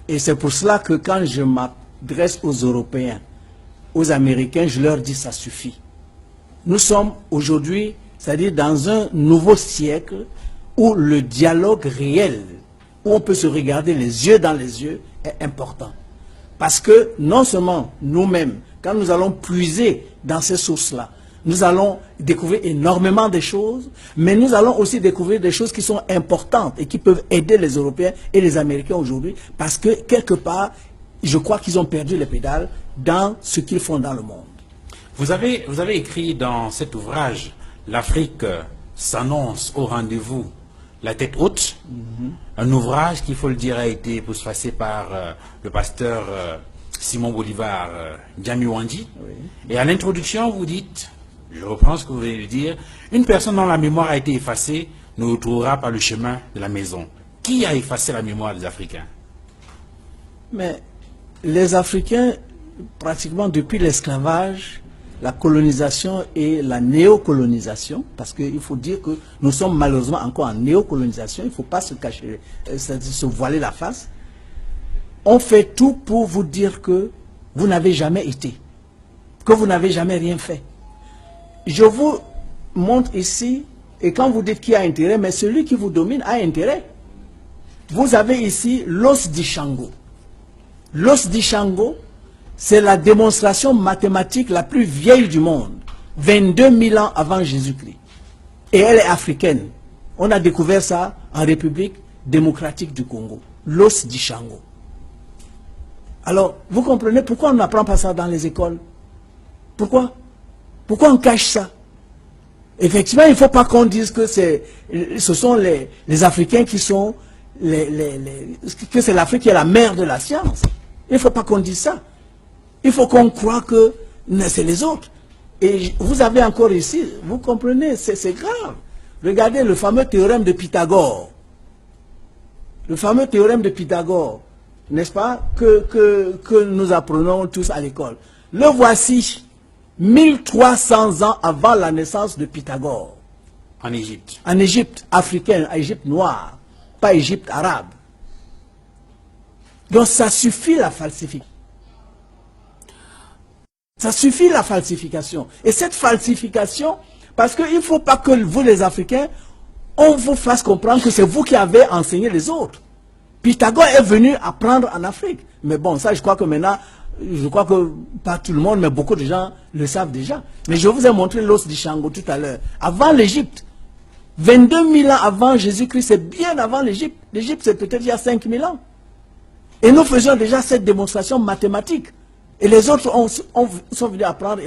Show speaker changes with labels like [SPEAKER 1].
[SPEAKER 1] Et c'est pour cela que quand je m'adresse aux Européens, aux Américains, je leur dis ça suffit. Nous sommes aujourd'hui, c'est-à-dire dans un nouveau siècle où le dialogue réel, où on peut se regarder les yeux dans les yeux, est important. Parce que non seulement nous-mêmes, quand nous allons puiser dans ces sources-là, nous allons découvrir énormément de choses, mais nous allons aussi découvrir des choses qui sont importantes et qui peuvent aider les Européens et les Américains aujourd'hui, parce que quelque part, je crois qu'ils ont perdu les pédales dans ce qu'ils font dans le monde.
[SPEAKER 2] Vous avez écrit dans cet ouvrage « L'Afrique s'annonce au rendez-vous, la tête haute », un ouvrage qui, il faut le dire, a été postfacé par le pasteur Simon Bolivar Djamilwandi.
[SPEAKER 1] Oui.
[SPEAKER 2] Et à l'introduction, vous dites, je reprends ce que vous venez de dire, une personne dont la mémoire a été effacée nous retrouvera par le chemin de la maison. Qui a effacé la mémoire des Africains?
[SPEAKER 1] Mais les Africains, pratiquement depuis l'esclavage, la colonisation et la néocolonisation, parce qu'il faut dire que nous sommes malheureusement encore en néocolonisation, il ne faut pas se cacher, se voiler la face. On fait tout pour vous dire que vous n'avez jamais été, que vous n'avez jamais rien fait. Je vous montre ici, et quand vous dites qui a intérêt, mais celui qui vous domine a intérêt. Vous avez ici l'os d'Ishango. L'os d'Ishango, c'est la démonstration mathématique la plus vieille du monde, 22 000 ans avant Jésus-Christ. Et elle est africaine. On a découvert ça en République démocratique du Congo. L'os d'Ishango. Alors, vous comprenez pourquoi on n'apprend pas ça dans les écoles? Pourquoi? Pourquoi on cache ça? Effectivement, il ne faut pas qu'on dise que ce sont les Africains qui sont... que c'est l'Afrique qui est la mère de la science. Il ne faut pas qu'on dise ça. Il faut qu'on croie que c'est les autres. Et vous avez encore ici, vous comprenez, c'est grave. Regardez le fameux théorème de Pythagore. Le fameux théorème de Pythagore, n'est-ce pas, que nous apprenons tous à l'école. Le voici, 1300 ans avant la naissance de Pythagore.
[SPEAKER 2] En Égypte.
[SPEAKER 1] En Égypte africaine, en Égypte noire, pas Égypte arabe. Donc ça suffit la falsification. Ça suffit la falsification. Et cette falsification, parce qu'il ne faut pas que vous les Africains, on vous fasse comprendre que c'est vous qui avez enseigné les autres. Pythagore est venu apprendre en Afrique. Mais bon, ça je crois que maintenant, je crois que pas tout le monde, mais beaucoup de gens le savent déjà. Mais je vous ai montré l'os d'Ishango tout à l'heure. Avant l'Égypte, 22 000 ans avant Jésus-Christ, c'est bien avant l'Égypte. L'Égypte, c'est peut-être il y a 5 000 ans. Et nous faisions déjà cette démonstration mathématique. Et les autres sont venus apprendre.